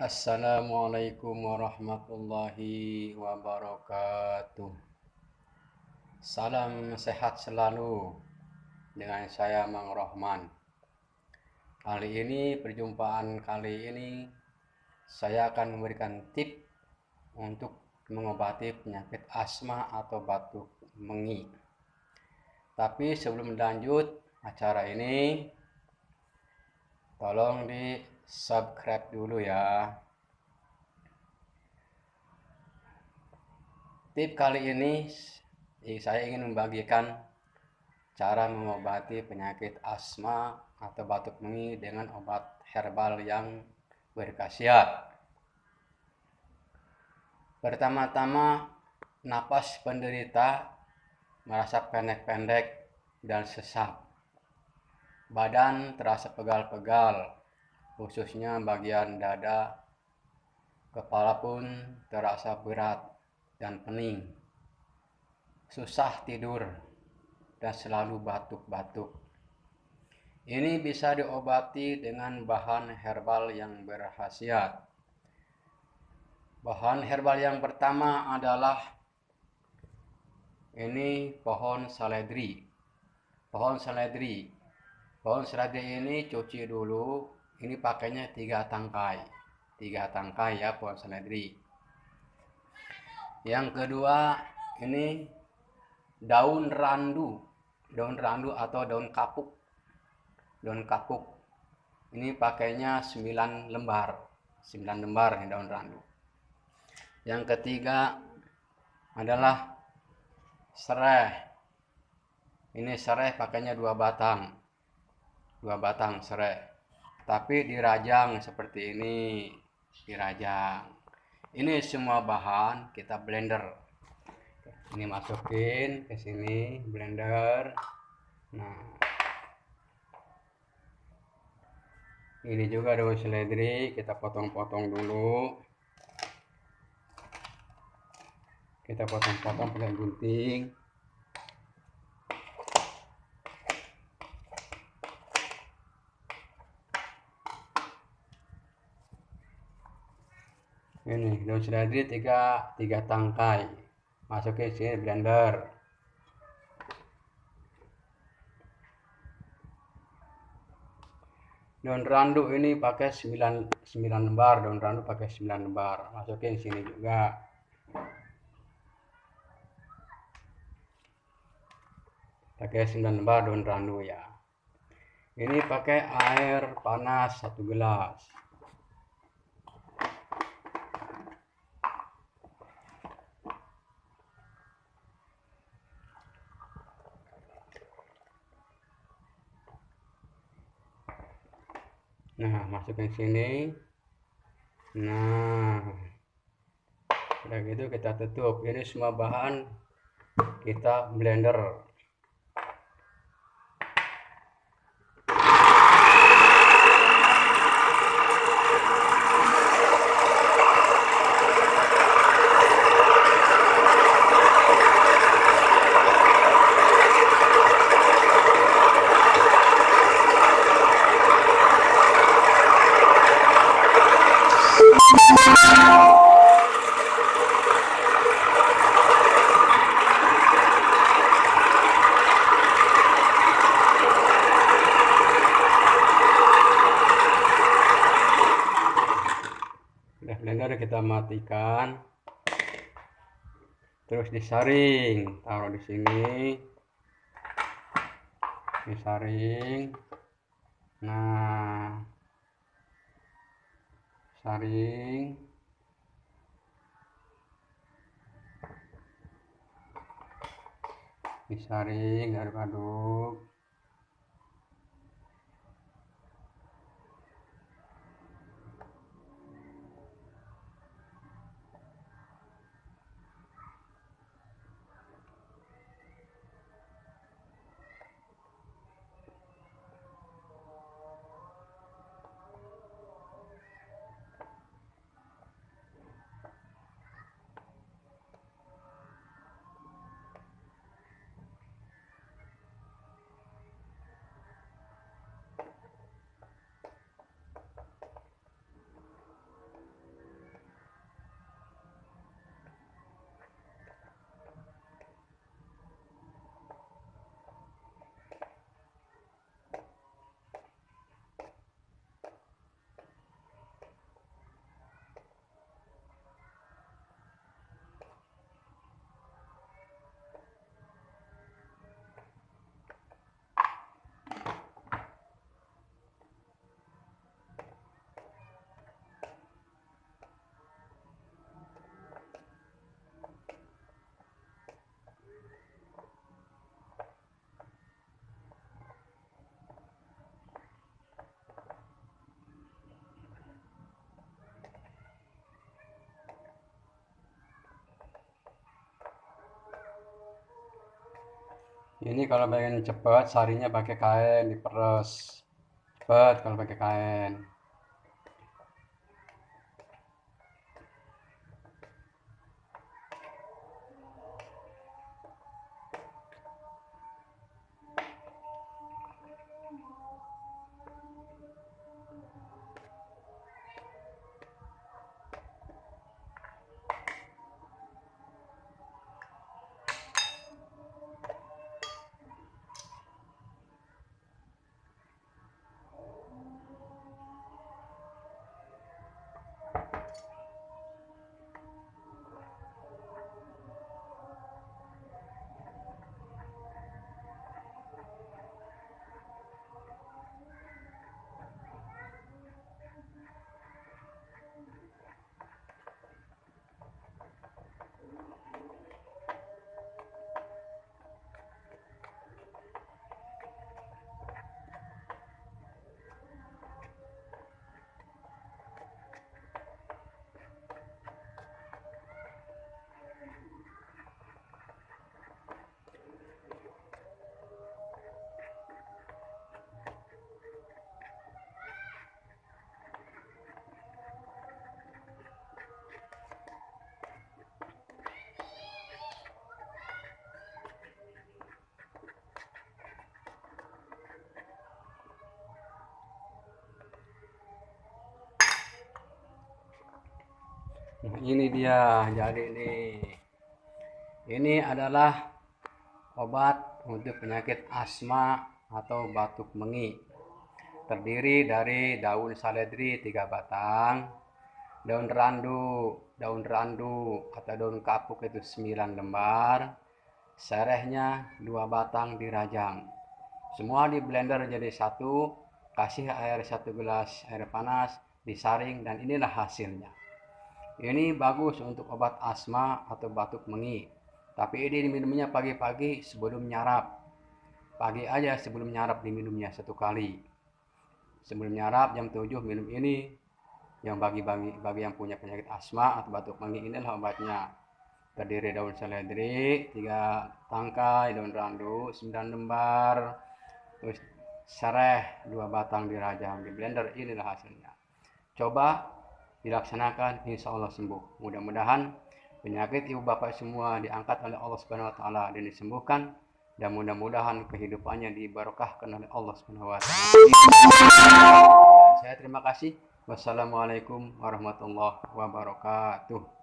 Assalamualaikum warahmatullahi wabarakatuh. Salam sehat selalu dengan saya Mang Rohman. Perjumpaan kali ini saya akan memberikan tips untuk mengobati penyakit asma atau batuk mengi. Tapi sebelum lanjut acara ini, tolong di subscribe dulu ya. Tip kali ini saya ingin membagikan cara mengobati penyakit asma atau batuk mengi dengan obat herbal yang berkhasiat. Pertama-tama, napas penderita merasa pendek-pendek dan sesak. Badan terasa pegal-pegal, khususnya bagian dada. Kepala pun terasa berat dan pening. Susah tidur dan selalu batuk-batuk. Ini bisa diobati dengan bahan herbal yang berkhasiat. Bahan herbal yang pertama adalah pohon seledri. Pohon seledri ini cuci dulu. Ini pakainya 3 tangkai. 3 tangkai ya pohon seledri. Yang kedua, ini daun randu atau daun kapuk. Ini pakainya 9 lembar. 9 lembar ini daun randu. Yang ketiga adalah sereh. Ini sereh pakainya 2 batang. 2 batang sereh. Tapi dirajang seperti ini, dirajang. Ini semua bahan kita blender. Ini masukin ke sini, blender. Nah, ini juga daun seledri, kita potong-potong dulu. Kita potong-potong pakai gunting. Ini daun seledri 3 tangkai. Masukin sini blender. Daun randu ini pakai 9 lembar, daun randu pakai 9 lembar. Masukin sini juga. Pakai 9 lembar daun randu ya. Ini pakai air panas 1 gelas. Nah, masukin sini. Nah, udah gitu kita tutup. Ini semua bahan kita blender. Blender kita matikan, terus disaring, taruh di sini, disaring. Nah, saring, disaring, aduk-aduk. Ini kalau pengen cepet sarinya pakai kain diperes. Cepet kalau pakai kain. Nah, ini dia. Jadi ini adalah obat untuk penyakit asma atau batuk mengi. Terdiri dari daun saledri 3 batang, daun randu atau daun kapuk itu 9 lembar, serehnya 2 batang dirajang. Semua di blender jadi satu, kasih air 1 gelas air panas, disaring, dan inilah hasilnya. Ini bagus untuk obat asma atau batuk mengi. Tapi ini diminumnya pagi-pagi sebelum nyarap. Pagi aja sebelum nyarap diminumnya 1 kali. Sebelum nyarap jam 7 minum ini. Yang bagi yang punya penyakit asma atau batuk mengi, inilah obatnya. Terdiri daun seledri 3 tangkai, daun randu 9 lembar, terus sereh 2 batang dirajang di blender. Inilah hasilnya. Coba dilaksanakan, insya Allah sembuh. Mudah-mudahan penyakit ibu bapak semua diangkat oleh Allah Subhanahu wa taala dan disembuhkan, dan mudah-mudahan kehidupannya diberkahkan oleh Allah Subhanahu wa taala. Saya terima kasih. Wassalamualaikum warahmatullahi wabarakatuh.